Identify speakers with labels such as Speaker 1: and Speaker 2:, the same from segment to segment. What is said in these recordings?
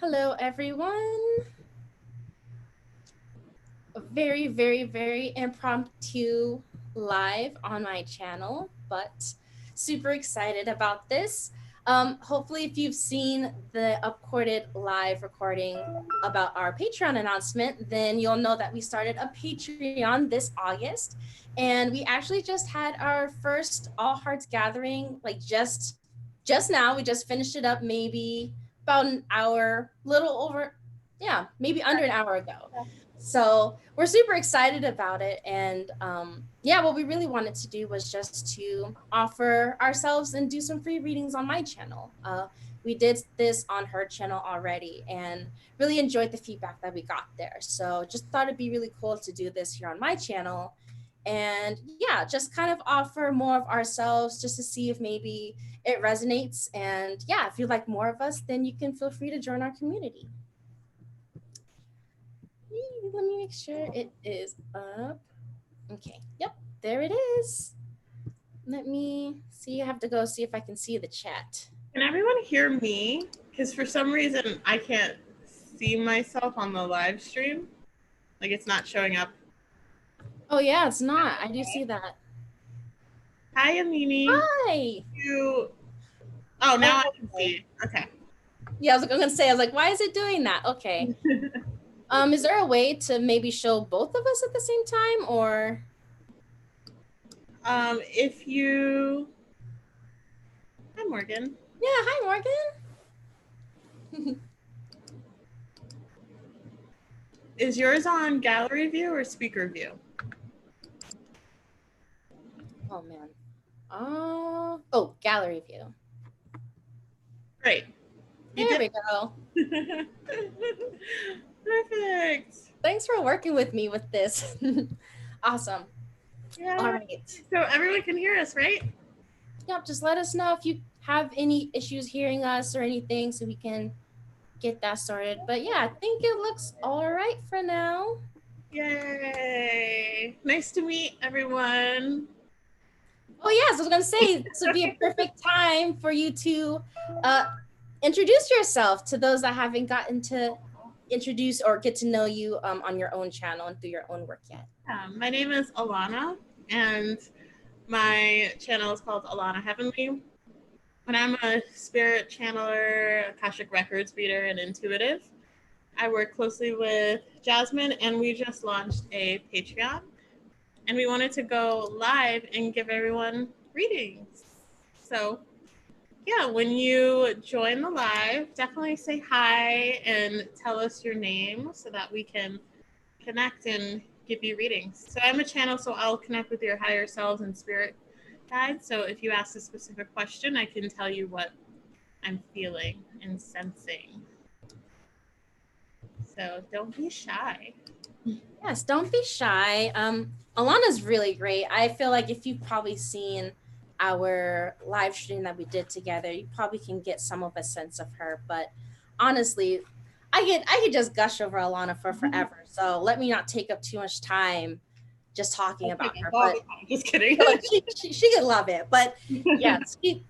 Speaker 1: Hello, everyone. A very impromptu live on my channel, but super excited about this. Hopefully, if you've seen the upcorded live recording about our Patreon announcement, then you'll know that we started a Patreon this August. And we actually just had our first All Hearts gathering, like just now. We just finished it up maybe about an hour, little over, yeah, maybe under an hour ago. So we're super excited about it. And yeah, what we really wanted to do was just to offer ourselves and do some free readings on my channel. We did this on her channel already and really enjoyed the feedback that we got there. So just thought it'd be really cool to do this here on my channel. And yeah, just kind of offer more of ourselves just to see if maybe it resonates. And yeah, if you like more of us, then you can feel free to join our community. Let me make sure it is up. Okay, yep, there it is. Let me see. I have to go see if I can see the chat.
Speaker 2: Can everyone hear me? Because for some reason I can't see myself on the live stream. Like it's not showing up.
Speaker 1: Oh yeah, it's not. I do see that.
Speaker 2: Hi, Amini.
Speaker 1: Hi.
Speaker 2: Oh, now I can see. Okay.
Speaker 1: Yeah, I was gonna say, I was like, why is it doing that? Okay. Is there a way to maybe show both of us at the same time, or?
Speaker 2: If you. Hi, Morgan.
Speaker 1: Yeah. Hi, Morgan.
Speaker 2: Is yours on gallery view or speaker view?
Speaker 1: Oh man. Oh, gallery view.
Speaker 2: Great.
Speaker 1: There we go.
Speaker 2: Perfect.
Speaker 1: Thanks for working with me with this. Awesome.
Speaker 2: Yeah.
Speaker 1: All right.
Speaker 2: So everyone can hear us, right?
Speaker 1: Yep, just let us know if you have any issues hearing us or anything so we can get that started. But yeah, I think it looks all right for now.
Speaker 2: Yay. Nice to meet everyone.
Speaker 1: Oh yes, I was gonna say this would be a perfect time for you to introduce yourself to those that haven't gotten to introduce or get to know you on your own channel and through your own work yet.
Speaker 2: My name is Alanna, and my channel is called Alanna Heavenly. And I'm a spirit channeler, Akashic Records reader, and intuitive. I work closely with Jasmine, and we just launched a Patreon. And we wanted to go live and give everyone readings. So, yeah, when you join the live, definitely say hi and tell us your name so that we can connect and give you readings. So I'm a channel, so I'll connect with your higher selves and spirit guides. So if you ask a specific question, I can tell you what I'm feeling and sensing. So don't be shy.
Speaker 1: Yes, don't be shy. Alana's really great. I feel like if you've probably seen our live stream that we did together, you probably can get some of a sense of her. But honestly, I could just gush over Alanna for forever. So let me not take up too much time just talking about her. But
Speaker 2: just kidding.
Speaker 1: she could love it. But yeah,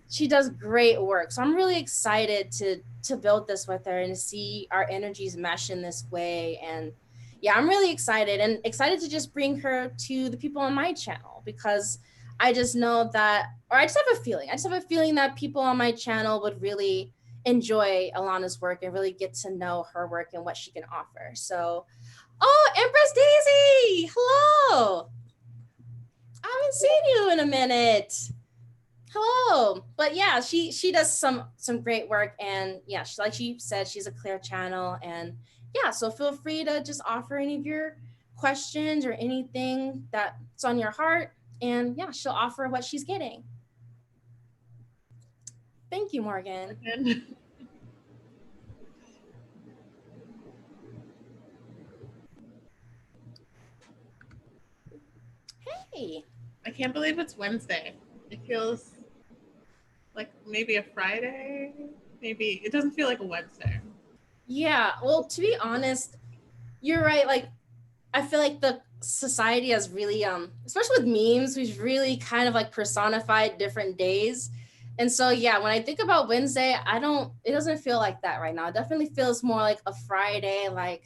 Speaker 1: she does great work. So I'm really excited to build this with her and to see our energies mesh in this way. And yeah, I'm really excited and excited to just bring her to the people on my channel because I just know that, or I just have a feeling. I just have a feeling that people on my channel would really enjoy Alanna's work and really get to know her work and what she can offer. So, oh, Empress Daisy, hello. I haven't seen you in a minute. Hello. But yeah, she does some great work, and yeah, like she said, she's a clear channel, and yeah, so feel free to just offer any of your questions or anything that's on your heart, and yeah, she'll offer what she's getting. Thank you, Morgan. Hey.
Speaker 2: I can't believe it's Wednesday. It feels like maybe a Friday. Maybe it doesn't feel like a Wednesday.
Speaker 1: Yeah, well, to be honest, you're right. Like, I feel like the society has really, especially with memes, we've really kind of like personified different days. And so yeah, when I think about Wednesday, it doesn't feel like that right now. It definitely feels more like a Friday, like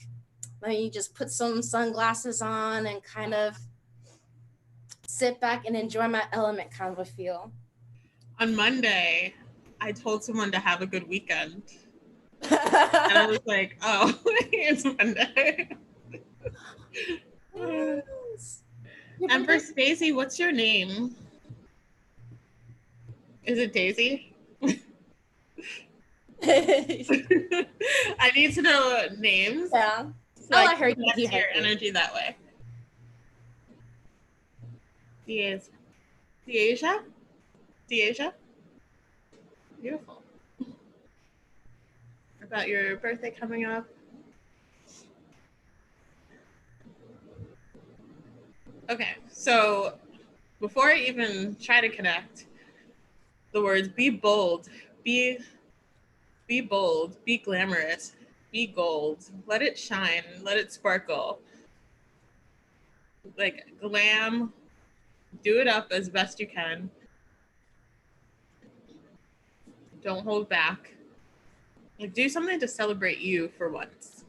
Speaker 1: let me just put some sunglasses on and kind of sit back and enjoy my element kind of a feel.
Speaker 2: On Monday, I told someone to have a good weekend. And I was like, oh, it's Monday.
Speaker 1: Yes. Your
Speaker 2: Empress
Speaker 1: birthday?
Speaker 2: Daisy, what's your name? Is it Daisy? I need to know names
Speaker 1: Yeah.
Speaker 2: so
Speaker 1: I'll
Speaker 2: I
Speaker 1: let
Speaker 2: can
Speaker 1: her give
Speaker 2: connect
Speaker 1: you
Speaker 2: to
Speaker 1: her
Speaker 2: your
Speaker 1: name.
Speaker 2: energy that way. Diaz. Deasia? Deasia? Beautiful. About your birthday coming up. Okay, so before I even try to connect, the words be bold, be bold, be glamorous, be gold, let it shine, let it sparkle. Like glam, do it up as best you can. Don't hold back. Like do something to celebrate you for once.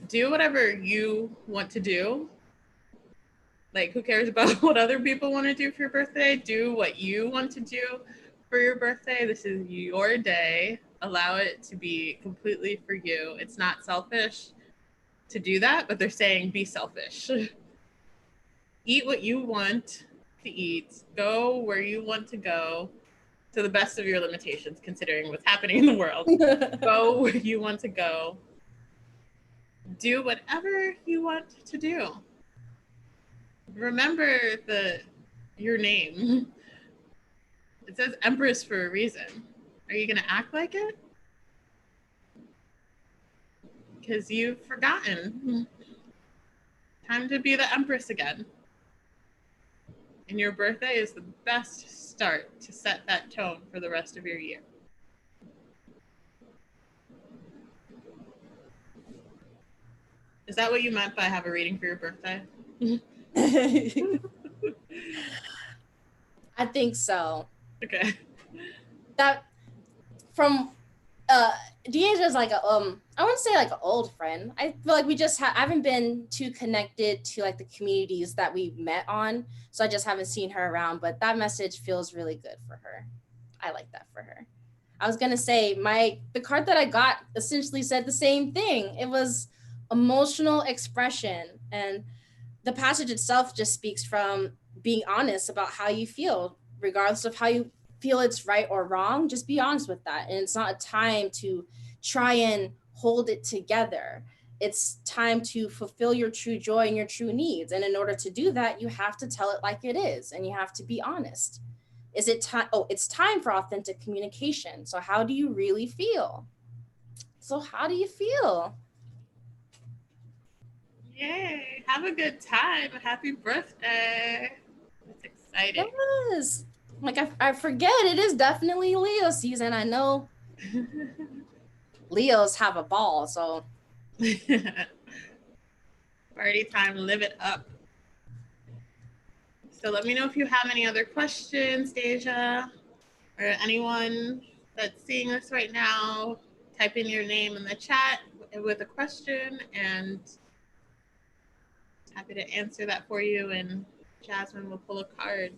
Speaker 2: Do whatever you want to do. Like who cares about what other people want to do for your birthday? Do what you want to do for your birthday. This is your day. Allow it to be completely for you. It's not selfish to do that, but they're saying be selfish. Eat what you want to eat. Go where you want to go to the best of your limitations, considering what's happening in the world. Go where you want to go. Do whatever you want to do. Remember your name. It says Empress for a reason. Are you going to act like it? Because you've forgotten. Time to be the Empress again. And your birthday is the best start to set that tone for the rest of your year. Is that what you meant by have a reading for your birthday?
Speaker 1: I think so.
Speaker 2: Okay.
Speaker 1: That from uh Deaja's like a I wouldn't say like an old friend. I feel like we just I haven't been too connected to like the communities that we met on, so I just haven't seen her around. But that message feels really good for her. I like that for her. I was gonna say the card that I got essentially said the same thing. It was emotional expression, and the passage itself just speaks from being honest about how you feel, regardless of how you feel it's right or wrong. Just be honest with that. And it's not a time to try and hold it together. It's time to fulfill your true joy and your true needs. And in order to do that, you have to tell it like it is and you have to be honest. Is it time? Oh, it's time for authentic communication. So, how do you really feel? So, how do you feel?
Speaker 2: Yay. Have a good time. Happy birthday. That's exciting.
Speaker 1: Yes. Like I forget it is definitely Leo season. I know Leos have a ball, so
Speaker 2: Party time. Live it up. So let me know if you have any other questions, Deja, or anyone that's seeing this right now. Type in your name in the chat with a question, and happy to answer that for you. And Jasmine will pull a card.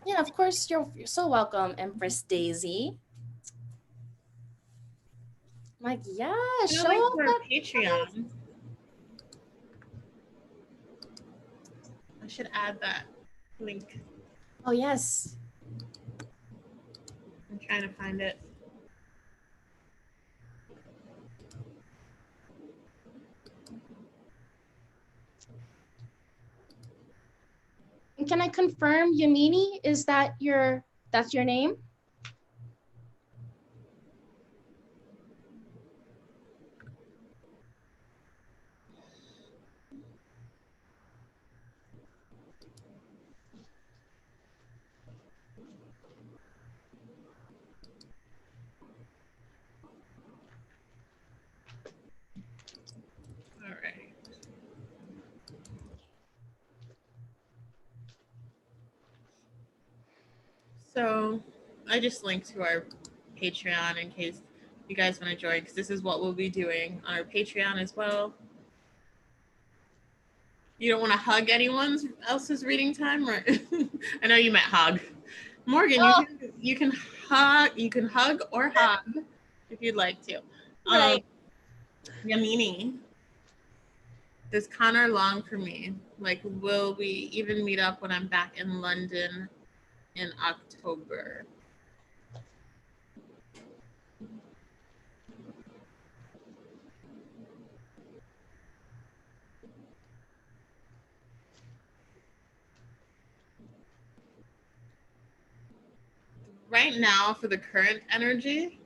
Speaker 1: yeah, of course you're so welcome, Empress Daisy. I'm like, yeah,
Speaker 2: And a
Speaker 1: show
Speaker 2: link
Speaker 1: up
Speaker 2: to our
Speaker 1: at
Speaker 2: Patreon. I should add that link.
Speaker 1: Oh yes.
Speaker 2: I'm trying to find it.
Speaker 1: And can I confirm Yamini? Is that's your name?
Speaker 2: All right. So I just linked to our Patreon in case you guys want to join, because this is what we'll be doing on our Patreon as well. You don't want to hug anyone else's reading time, or I know you meant hug. Morgan,
Speaker 1: Oh,
Speaker 2: you can hug or hug if you'd like to. Um,
Speaker 1: right.
Speaker 2: Yamini, does Connor long for me? Like, will we even meet up when I'm back in London in October? Right now, for the current energy,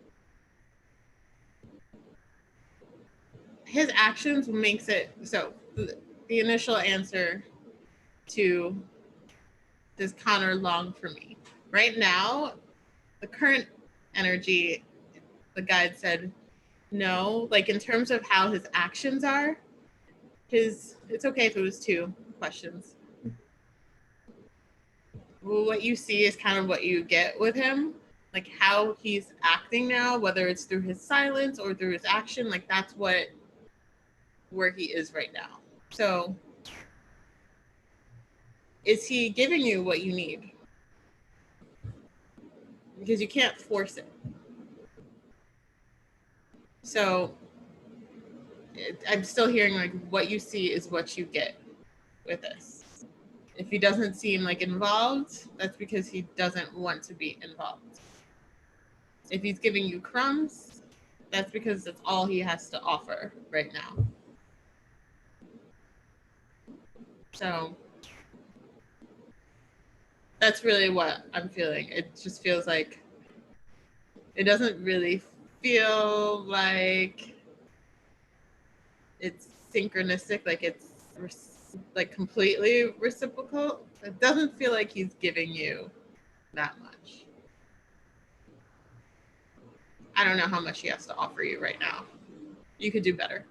Speaker 2: his actions makes it so. The initial answer to does Connor long for me? Right now, the current energy, the guide said no. Like in terms of how his actions are, it's okay if it was two questions. Well, what you see is kind of what you get with him, like how he's acting now, whether it's through his silence or through his action. Like that's what where he is right now. So, is he giving you what you need? Because you can't force it. So, I'm still hearing like what you see is what you get with this. If he doesn't seem like involved, that's because he doesn't want to be involved. If he's giving you crumbs, that's because that's all he has to offer right now. So that's really what I'm feeling. It just feels like it doesn't really feel like it's synchronistic, like it's like completely reciprocal. It doesn't feel like he's giving you that much. I don't know how much he has to offer you right now. You could do better.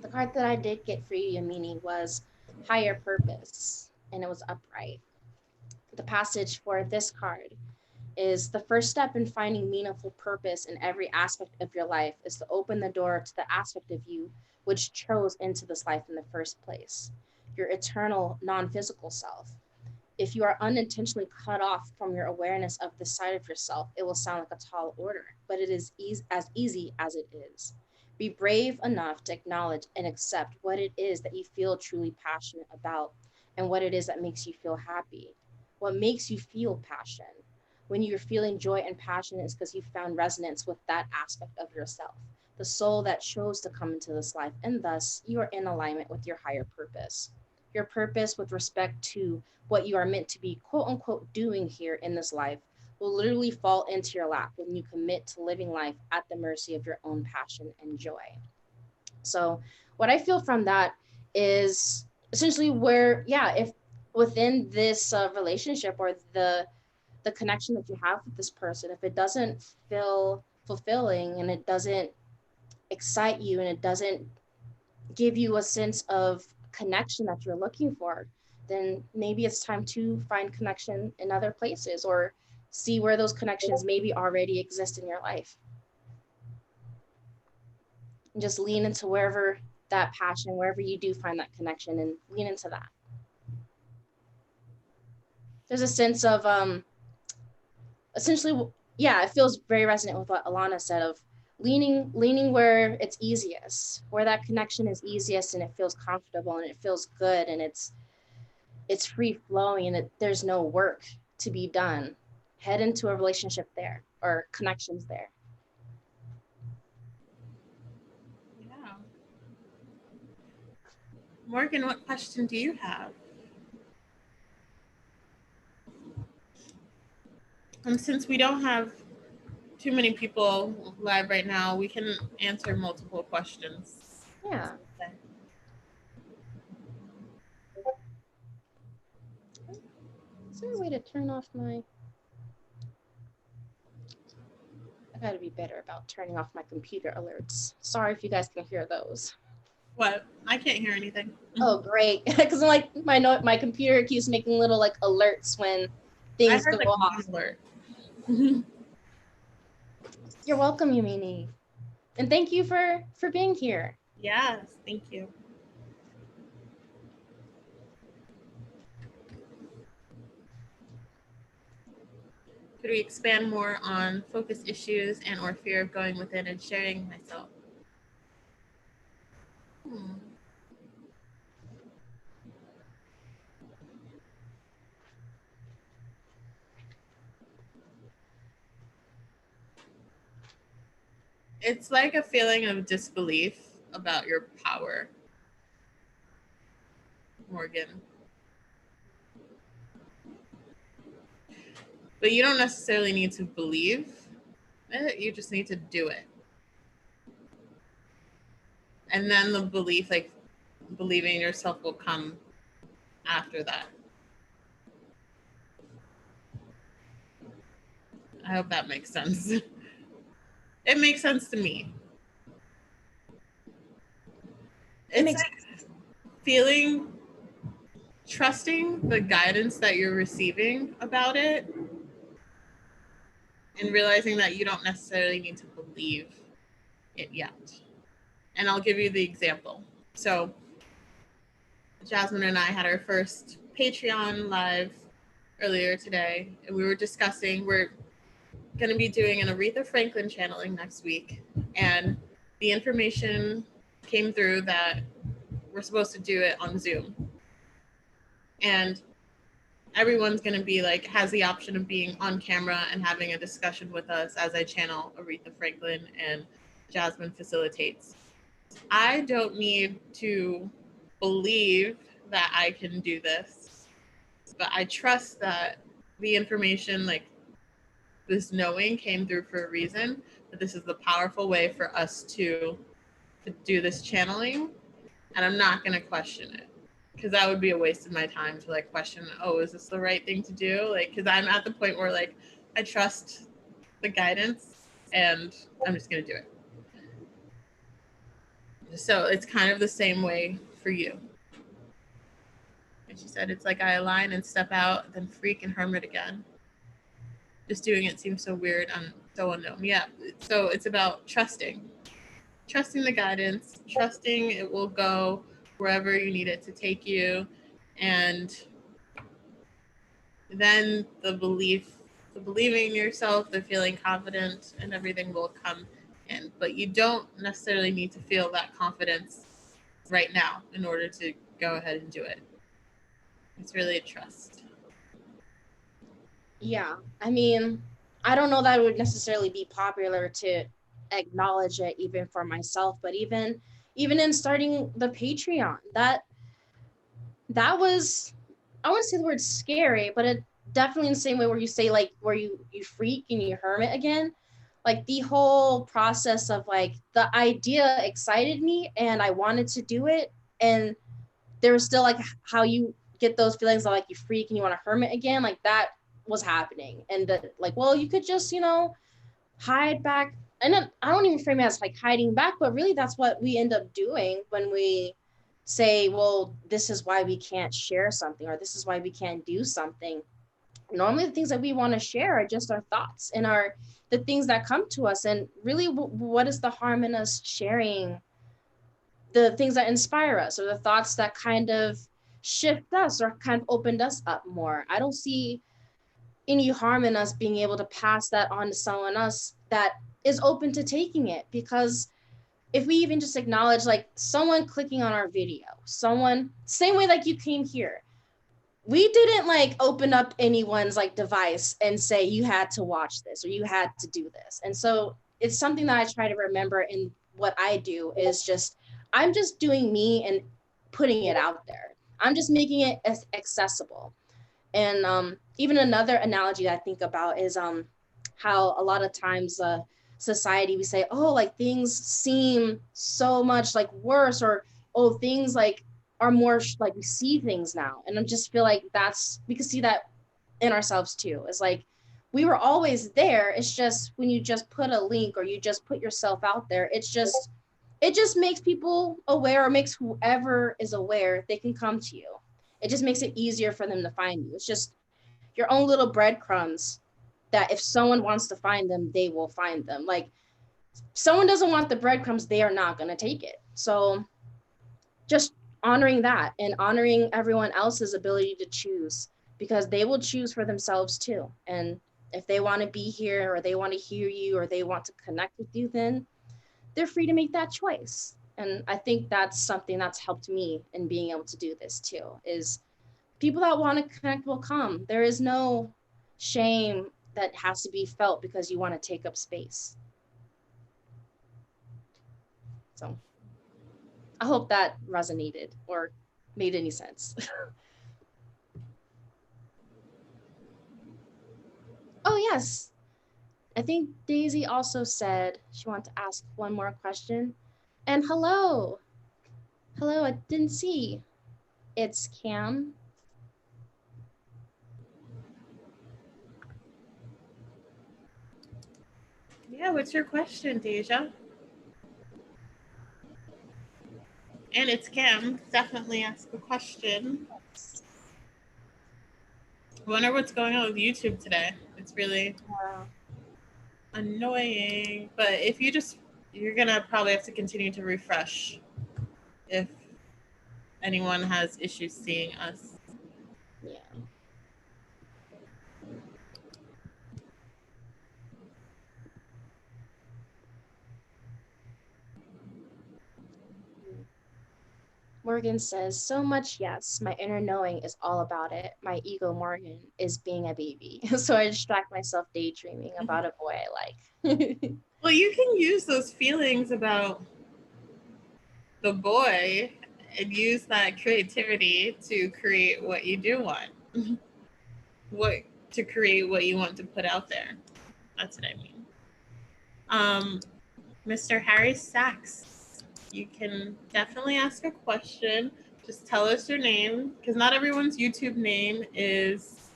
Speaker 1: The card that I did get for you, Yamini, was Higher Purpose, and it was upright. The passage for this card is the first step in finding meaningful purpose in every aspect of your life is to open the door to the aspect of you which chose into this life in the first place, your eternal non-physical self. If you are unintentionally cut off from your awareness of this side of yourself, it will sound like a tall order, but it is as easy as it is. Be brave enough to acknowledge and accept what it is that you feel truly passionate about and what it is that makes you feel happy. What makes you feel passion? When you're feeling joy and passion, is because you found resonance with that aspect of yourself, the soul that chose to come into this life, and thus you are in alignment with your higher purpose. Your purpose with respect to what you are meant to be, quote unquote, doing here in this life will literally fall into your lap when you commit to living life at the mercy of your own passion and joy. So, what I feel from that is essentially where, yeah, if within this relationship or the connection that you have with this person, if it doesn't feel fulfilling and it doesn't excite you and it doesn't give you a sense of connection that you're looking for, then maybe it's time to find connection in other places or see where those connections maybe already exist in your life. And just lean into wherever that passion, wherever you do find that connection, and lean into that. There's a sense of essentially, yeah, it feels very resonant with what Alanna said of leaning where it's easiest, where that connection is easiest and it feels comfortable and it feels good and it's free flowing and there's no work to be done. Head into a relationship there or connections there.
Speaker 2: Yeah. Morgan, what question do you have? And since we don't have too many people live right now, we can answer multiple questions.
Speaker 1: Yeah.
Speaker 2: Okay.
Speaker 1: Is there a way to turn off my? I gotta be better about turning off my computer alerts. Sorry if you guys can hear those.
Speaker 2: What? I can't hear anything.
Speaker 1: Oh, great. Because like my computer keeps making little like alerts when
Speaker 2: I
Speaker 1: things
Speaker 2: heard
Speaker 1: go
Speaker 2: like one
Speaker 1: off.
Speaker 2: alert.
Speaker 1: You're welcome, Yumini. And thank you for being here.
Speaker 2: Yes, thank you. Could we expand more on focus issues and or fear of going within and sharing myself? Hmm. It's like a feeling of disbelief about your power, Morgan. But you don't necessarily need to believe it, you just need to do it. And then the belief, like believing in yourself, will come after that. I hope that makes sense. It makes sense to me.
Speaker 1: It
Speaker 2: It's
Speaker 1: makes
Speaker 2: like feeling, trusting the guidance that you're receiving about it and realizing that you don't necessarily need to believe it yet. And I'll give you the example. So, Jasmine and I had our first Patreon live earlier today, and we were discussing, we're going to be doing an Aretha Franklin channeling next week. And the information came through that we're supposed to do it on Zoom. And everyone's going to be like, has the option of being on camera and having a discussion with us as I channel Aretha Franklin and Jasmine facilitates. I don't need to believe that I can do this, but I trust that the information, like this knowing, came through for a reason, that this is the powerful way for us to do this channeling, and I'm not going to question it, because that would be a waste of my time to like question, oh, is this the right thing to do? Like, because I'm at the point where like I trust the guidance and I'm just going to do it. So it's kind of the same way for you. And she said, it's like I align and step out, then freak and hermit again. Just doing it seems so weird and so unknown. Yeah. So it's about trusting the guidance, trusting it will go wherever you need it to take you. And then the believing in yourself, the feeling confident, and everything will come in. But you don't necessarily need to feel that confidence right now in order to go ahead and do it. It's really a trust.
Speaker 1: Yeah. I mean, I don't know that it would necessarily be popular to acknowledge it even for myself, but even in starting the Patreon, that was, I wouldn't say the word scary, but it definitely in the same way where you say like where you freak and you hermit again. Like the whole process of like the idea excited me and I wanted to do it, and there was still like how you get those feelings of like you freak and you want to hermit again, like that was happening. And that like, well, you could just, hide back. And then I don't even frame it as like hiding back, but really that's what we end up doing when we say, well, this is why we can't share something, or this is why we can't do something. Normally the things that we want to share are just our thoughts and our the things that come to us. And really, what is the harm in us sharing the things that inspire us, or the thoughts that kind of shift us or kind of opened us up more? I don't see any harm in us being able to pass that on to someone else that is open to taking it. Because if we even just acknowledge like someone clicking on our video, someone, same way like you came here, we didn't like open up anyone's like device and say you had to watch this or you had to do this. And so it's something that I try to remember in what I do is just, I'm just doing me and putting it out there. I'm just making it as accessible. And even another analogy that I think about is how a lot of times society we say, oh, like things seem so much like worse, or oh, things like are more like we see things now. And I just feel like that's, we can see that in ourselves too. It's like we were always there. It's just when you just put a link or you just put yourself out there, it's just it just makes people aware, or makes whoever is aware, they can come to you. It just makes it easier for them to find you. It's just your own little breadcrumbs that if someone wants to find them, they will find them. Like, someone doesn't want the breadcrumbs, they are not going to take it. So just honoring that and honoring everyone else's ability to choose, because they will choose for themselves too. And if they want to be here, or they want to hear you, or they want to connect with you, then they're free to make that choice. And I think that's something that's helped me in being able to do this too, is people that want to connect will come. There is no shame that has to be felt because you want to take up space. So I hope that resonated or made any sense. Oh, yes. I think Daisy also said she wanted to ask one more question. And hello. Hello, I didn't see. It's Cam.
Speaker 2: Yeah, what's your question, Deja? And it's Kim. Definitely ask a question. I wonder what's going on with YouTube today. It's really annoying. But if you're gonna probably have to continue to refresh if anyone has issues seeing us.
Speaker 1: Yeah. Morgan says, so much yes. My inner knowing is all about it. My ego, Morgan, is being a baby. So I distract myself daydreaming about a boy I like.
Speaker 2: Well, you can use those feelings about the boy and use that creativity to create what you do want. what to create what you want to put out there. That's what I mean. Mr. Harry Sachs, you can definitely ask a question. Just tell us your name, because not everyone's YouTube name is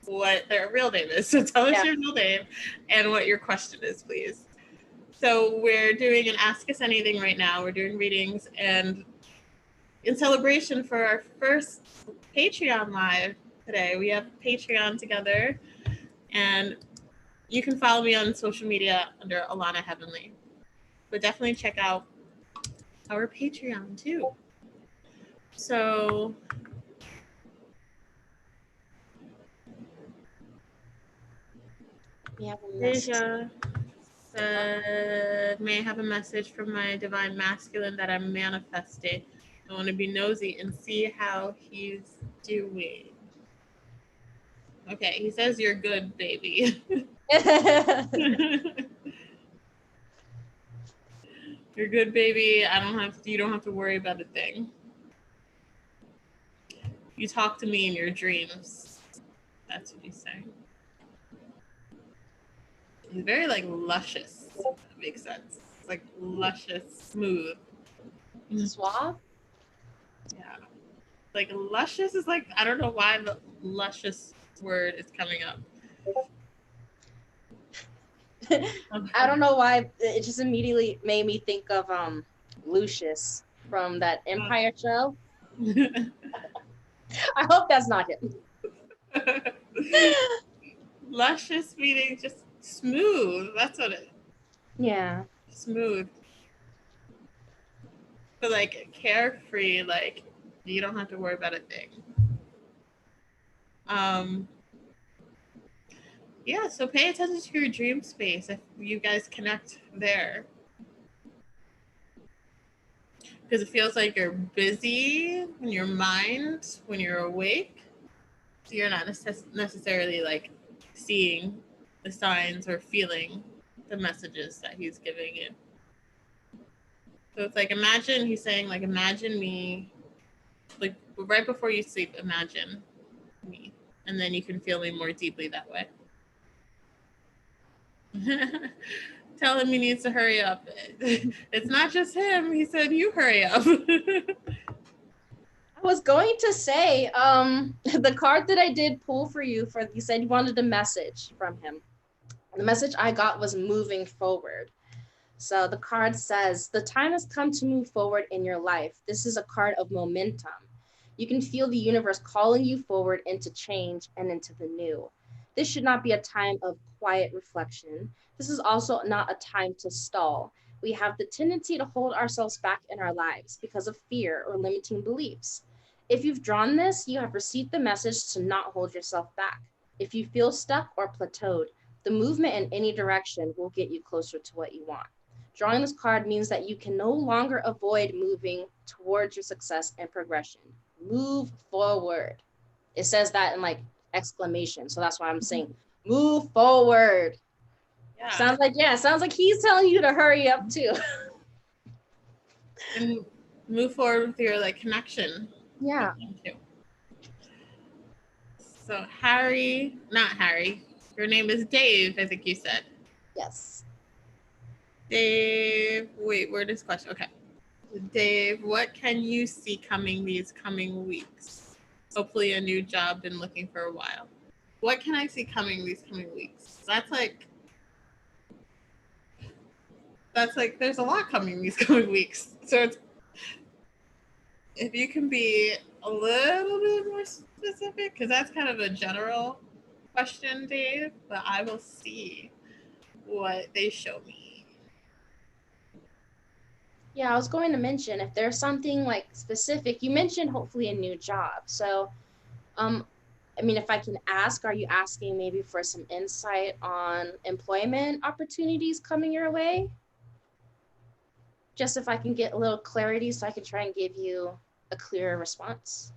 Speaker 2: what their real name is. So tell us your real name and what your question is, please. So we're doing an Ask Us Anything right now. We're doing readings, and in celebration for our first Patreon live today, we have Patreon together, and you can follow me on social media under Alanna Heavenly. But definitely check out our Patreon too. So
Speaker 1: We have a
Speaker 2: Deja said, may I have a message from my divine masculine that I'm manifesting? I want to be nosy and see how he's doing. Okay, he says you're good, baby. You're good, baby. You don't have to worry about a thing. You talk to me in your dreams. That's what he's saying. He's very like luscious. That makes sense. Like luscious, smooth.
Speaker 1: Suave?
Speaker 2: Yeah. Like luscious is like, I don't know why the luscious word is coming up.
Speaker 1: I don't know why it just immediately made me think of Lucius from that Empire show. I hope that's not him.
Speaker 2: Luscious meaning just smooth. That's what it.
Speaker 1: Yeah.
Speaker 2: Smooth. But like carefree, like you don't have to worry about a thing. Yeah, so pay attention to your dream space if you guys connect there. Because it feels like you're busy in your mind when you're awake. So you're not necessarily like seeing the signs or feeling the messages that he's giving you. So it's like, imagine, he's saying, like, imagine me, like, right before you sleep, imagine me. And then you can feel me more deeply that way. Tell him he needs to hurry up. It's not just him. He said, you hurry up.
Speaker 1: I was going to say, the card that I did pull for you, you said you wanted a message from him. The message I got was moving forward. So the card says, the time has come to move forward in your life. This is a card of momentum. You can feel the universe calling you forward into change and into the new. This should not be a time of quiet reflection. This is also not a time to stall. We have the tendency to hold ourselves back in our lives because of fear or limiting beliefs. If you've drawn this, you have received the message to not hold yourself back. If you feel stuck or plateaued, the movement in any direction will get you closer to what you want. Drawing this card means that you can no longer avoid moving towards your success and progression. Move forward. It says that in like exclamation. So that's why I'm saying move forward.
Speaker 2: Yeah.
Speaker 1: Sounds like he's telling you to hurry up too.
Speaker 2: And move forward with your like connection.
Speaker 1: Yeah.
Speaker 2: Too. So Harry, not Harry. Your name is Dave, I think you said.
Speaker 1: Yes.
Speaker 2: Dave, wait, where does question? Okay. Dave, what can you see coming these coming weeks? Hopefully a new job, been looking for a while. What can I see coming these coming weeks? That's like there's a lot coming these coming weeks. So it's, if you can be a little bit more specific, because that's kind of a general question, Dave, but I will see what they show me.
Speaker 1: Yeah, I was going to mention if there's something like specific, you mentioned hopefully a new job. So, I mean, if I can ask, are you asking maybe for some insight on employment opportunities coming your way? Just if I can get a little clarity so I can try and give you a clearer response.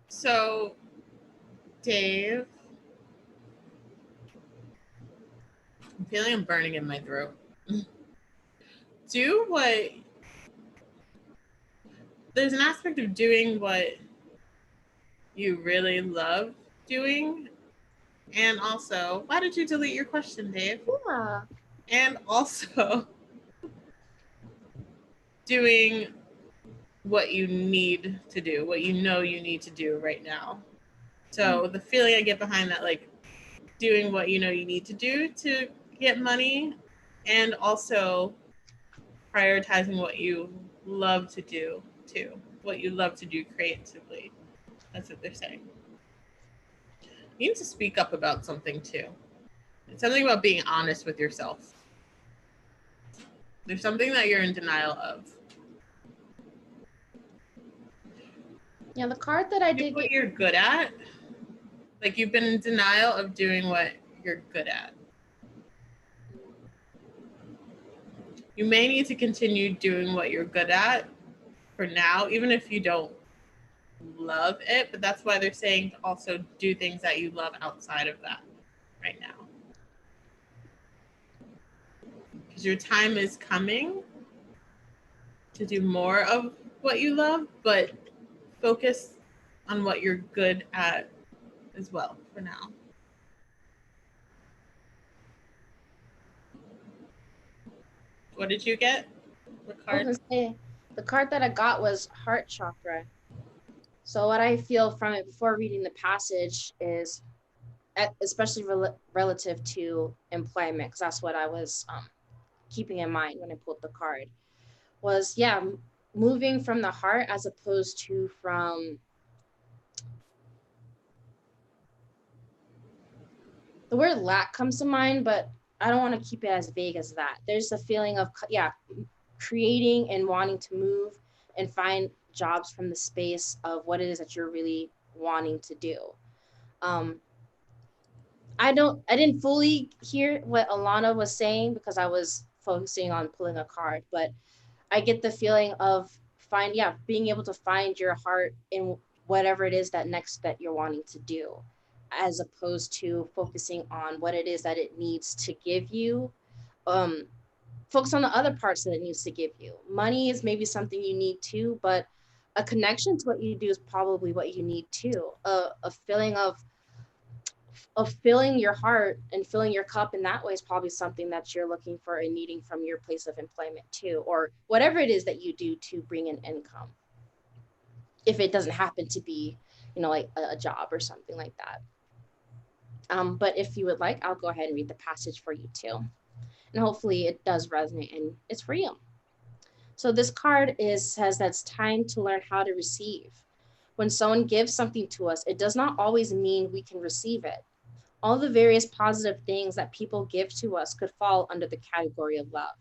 Speaker 2: So, Dave, I'm feeling I'm burning in my throat. Do what, there's an aspect of doing what you really love doing. And also, why did you delete your question, Dave?
Speaker 1: Yeah.
Speaker 2: And also, doing what you need to do, what you know you need to do right now. So the feeling I get behind that, like doing what you know you need to do to get money, and also prioritizing what you love to do too, what you love to do creatively. That's what they're saying. You need to speak up about something too. It's something about being honest with yourself. There's something that you're in denial of.
Speaker 1: Yeah, the card that I
Speaker 2: Do
Speaker 1: did
Speaker 2: what
Speaker 1: get.
Speaker 2: you're good at. Like you've been in denial of doing what you're good at. You may need to continue doing what you're good at for now, even if you don't love it. But that's why they're saying to also do things that you love outside of that right now. Because your time is coming to do more of what you love, but focus on what you're good at as well for now. What did you get? What
Speaker 1: I was
Speaker 2: card?
Speaker 1: gonna say the card that I got was heart chakra. So what I feel from it before reading the passage is, especially relative to employment, because that's what I was keeping in mind when I pulled the card, was moving from the heart as opposed to from the word lack comes to mind, but I don't want to keep it as vague as that. There's a feeling of creating and wanting to move and find jobs from the space of what it is that you're really wanting to do. Um, I didn't fully hear what Alanna was saying because I was focusing on pulling a card, but I get the feeling of being able to find your heart in whatever it is that you're wanting to do, as opposed to focusing on what it is that it needs to give you. Um, Focus on the other parts that it needs to give you. Money is maybe something you need too, but a connection to what you do is probably what you need too. A feeling of filling your heart and filling your cup in that way is probably something that you're looking for and needing from your place of employment too, or whatever it is that you do to bring in income, if it doesn't happen to be like a job or something like that. But if you would like, I'll go ahead and read the passage for you too. And hopefully it does resonate and it's for you. So this card is says that it's time to learn how to receive. When someone gives something to us, it does not always mean we can receive it. All the various positive things that people give to us could fall under the category of love.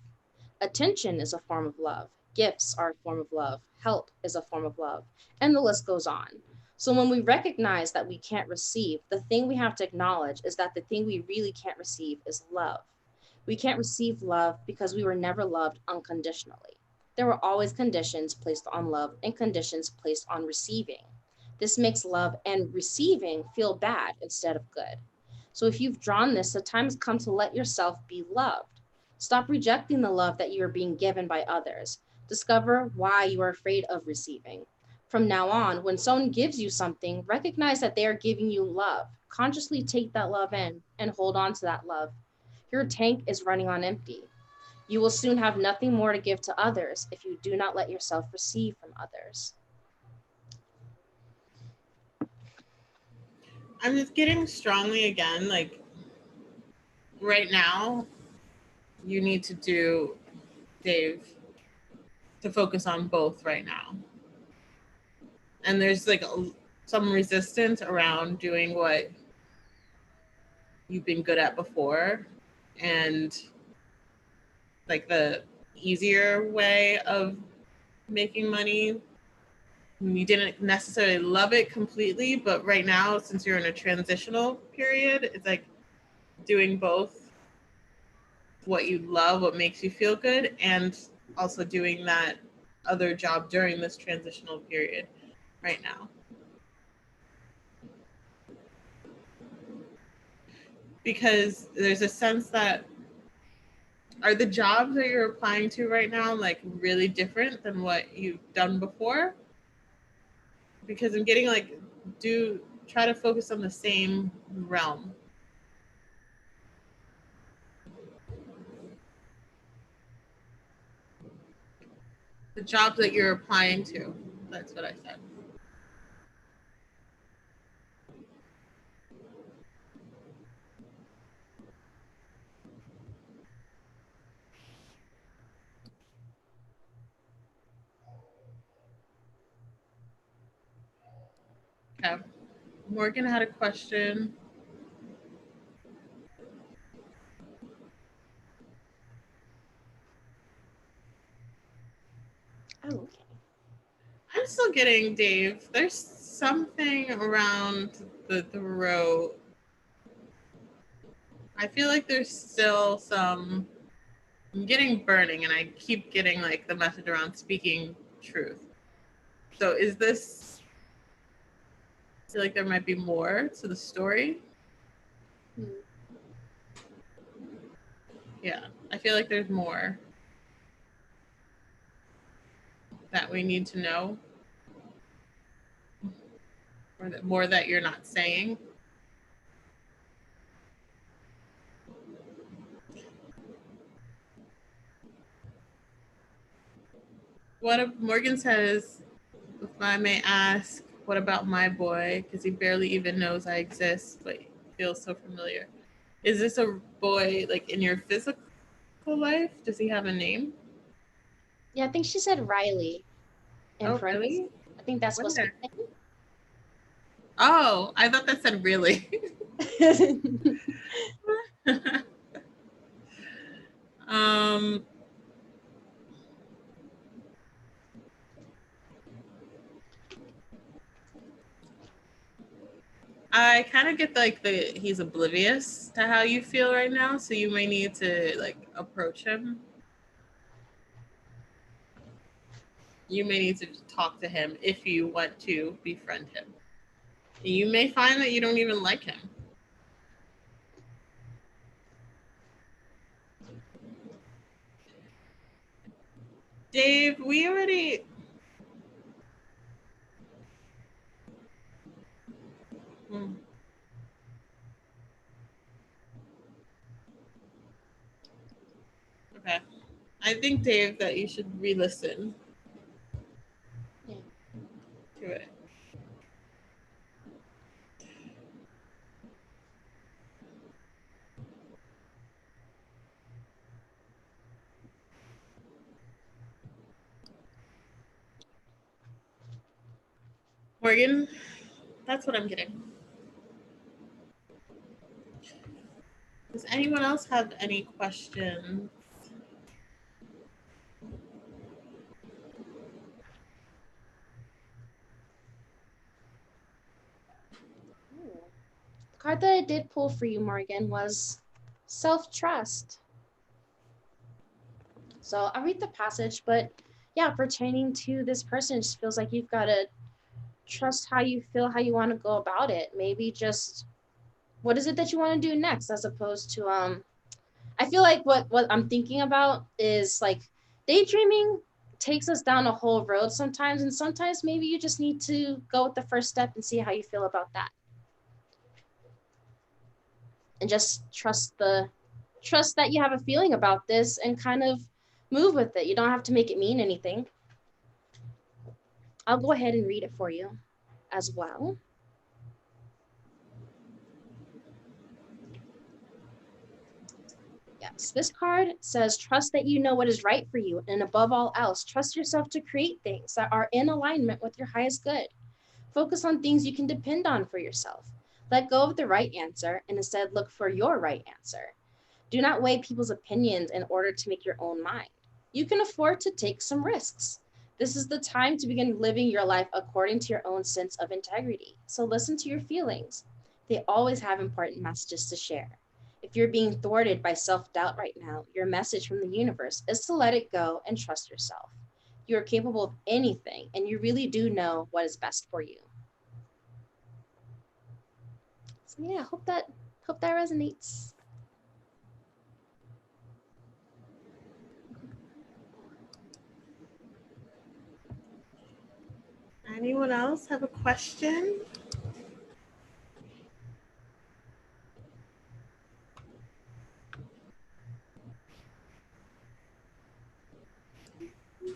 Speaker 1: Attention is a form of love. Gifts are a form of love. Help is a form of love. And the list goes on. So when we recognize that we can't receive, the thing we have to acknowledge is that the thing we really can't receive is love. We can't receive love because we were never loved unconditionally. There were always conditions placed on love and conditions placed on receiving. This makes love and receiving feel bad instead of good. So if you've drawn this, the time has come to let yourself be loved. Stop rejecting the love that you are being given by others. Discover why you are afraid of receiving. From now on, when someone gives you something, recognize that they are giving you love. Consciously take that love in and hold on to that love. Your tank is running on empty. You will soon have nothing more to give to others if you do not let yourself receive from others.
Speaker 2: I'm just getting strongly again, like right now, you need to do, Dave, to focus on both right now. And there's like some resistance around doing what you've been good at before and like the easier way of making money. You didn't necessarily love it completely, but right now, since you're in a transitional period, it's like doing both what you love, what makes you feel good, and also doing that other job during this transitional period right now. Because there's a sense that, are the jobs that you're applying to right now like really different than what you've done before? Because I'm getting like, do try to focus on the same realm. The jobs that you're applying to. That's what I said. Okay. Morgan had a question.
Speaker 1: Oh, okay.
Speaker 2: I'm still getting, Dave. There's something around the throat. I feel like there's still some. I'm getting burning, and I keep getting like the message around speaking truth. So is this? I feel like there might be more to the story.
Speaker 1: Hmm.
Speaker 2: Yeah, I feel like there's more that we need to know, or that more that you're not saying. What if Morgan says, if I may ask, what about my boy? Because he barely even knows I exist, but feels so familiar. Is this a boy like in your physical life? Does he have a name?
Speaker 1: Yeah, I think she said Riley in
Speaker 2: Oh,
Speaker 1: parentheses.
Speaker 2: really?
Speaker 1: I think that's supposed to
Speaker 2: Where? Oh, I thought that said really.
Speaker 1: be.
Speaker 2: um, I kind of get like the he's oblivious to how you feel right now, so you may need to like approach him. You may need to talk to him if you want to befriend him. You may find that you don't even like him. Dave, we already. Hmm, okay. I think, Dave, that you should re listen
Speaker 1: Yeah.
Speaker 2: to it. Morgan. That's what I'm getting. Does anyone else have any questions?
Speaker 1: The card that I did pull for you, Morgan, was self-trust. So I'll read the passage, but yeah, pertaining to this person, it just feels like you've got to trust how you feel, how you want to go about it. Maybe just what is it that you want to do next, as opposed to I feel like what I'm thinking about is like daydreaming takes us down a whole road sometimes, and sometimes maybe you just need to go with the first step and see how you feel about that. And just trust that you have a feeling about this and kind of move with it. You don't have to make it mean anything. I'll go ahead and read it for you as well. Yes, this card says, trust that you know what is right for you, and above all else, trust yourself to create things that are in alignment with your highest good. Focus on things you can depend on for yourself. Let go of the right answer and instead look for your right answer. Do not weigh people's opinions in order to make your own mind. You can afford to take some risks. This is the time to begin living your life according to your own sense of integrity. So listen to your feelings. They always have important messages to share. If you're being thwarted by self-doubt right now, your message from the universe is to let it go and trust yourself. You are capable of anything, and you really do know what is best for you. So yeah, hope that resonates.
Speaker 2: Anyone else have a question?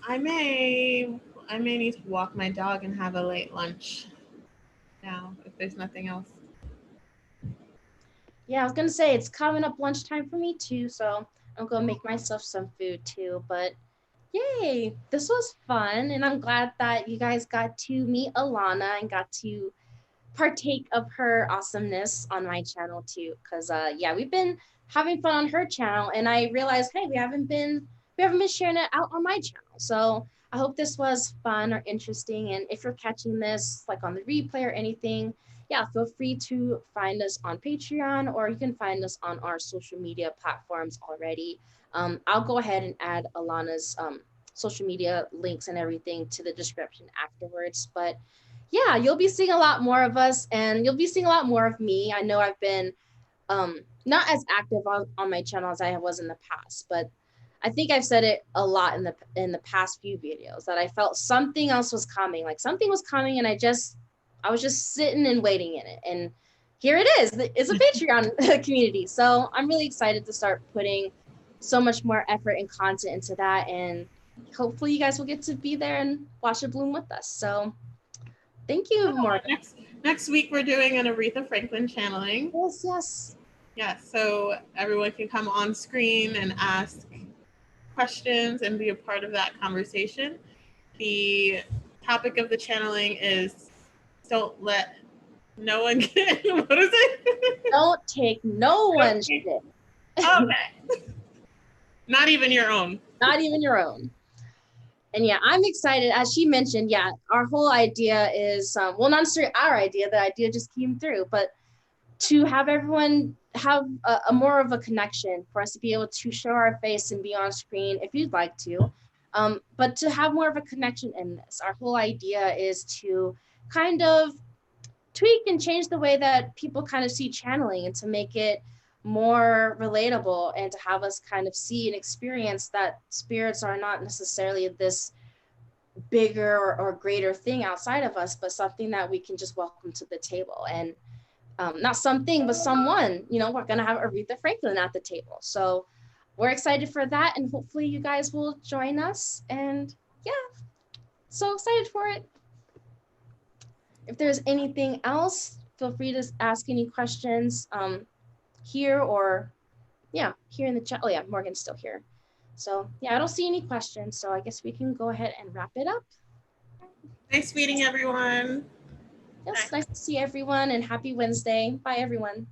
Speaker 2: I may need to walk my dog and have a late lunch now, if there's nothing else.
Speaker 1: Yeah, I was gonna say it's coming up lunchtime for me too, so I'm gonna make myself some food too. But yay, this was fun, and I'm glad that you guys got to meet Alanna and got to partake of her awesomeness on my channel too. Cause yeah, we've been having fun on her channel, and I realized, hey, we haven't been sharing it out on my channel. So I hope this was fun or interesting. And if you're catching this like on the replay or anything, yeah, feel free to find us on Patreon, or you can find us on our social media platforms already. I'll go ahead and add Alanna's social media links and everything to the description afterwards. But yeah, you'll be seeing a lot more of us, and you'll be seeing a lot more of me. I know I've been not as active on my channel as I was in the past, but I think I've said it a lot in the past few videos that I felt something else was coming, like something was coming, and I was just sitting and waiting in it. And here it is. It's a Patreon community. So I'm really excited to start putting so much more effort and content into that. And hopefully you guys will get to be there and watch it bloom with us. So thank you, Morgan.
Speaker 2: Next week we're doing an Aretha Franklin channeling.
Speaker 1: Yes, yes.
Speaker 2: Yeah, so everyone can come on screen and ask questions and be a part of that conversation. The topic of the channeling is don't let no one get, what is it?
Speaker 1: Don't take no one's shit.
Speaker 2: Okay. Not even your own.
Speaker 1: Not even your own. And yeah, I'm excited. As she mentioned, yeah, our whole idea is, well, not necessarily our idea, the idea just came through, but to have everyone have a more of a connection, for us to be able to show our face and be on screen if you'd like to, but to have more of a connection in this. Our whole idea is to kind of tweak and change the way that people kind of see channeling, and to make it more relatable, and to have us kind of see and experience that spirits are not necessarily this bigger or greater thing outside of us, but something that we can just welcome to the table. And not something, but someone, you know, we're going to have Aretha Franklin at the table. So we're excited for that. And hopefully you guys will join us. And yeah, so excited for it. If there's anything else, feel free to ask any questions here, or yeah, here in the chat. Oh yeah, Morgan's still here. So yeah, I don't see any questions. So I guess we can go ahead and wrap it up.
Speaker 2: Nice meeting everyone.
Speaker 1: Yes,
Speaker 2: Bye.
Speaker 1: nice to see everyone and happy Wednesday. Bye, everyone.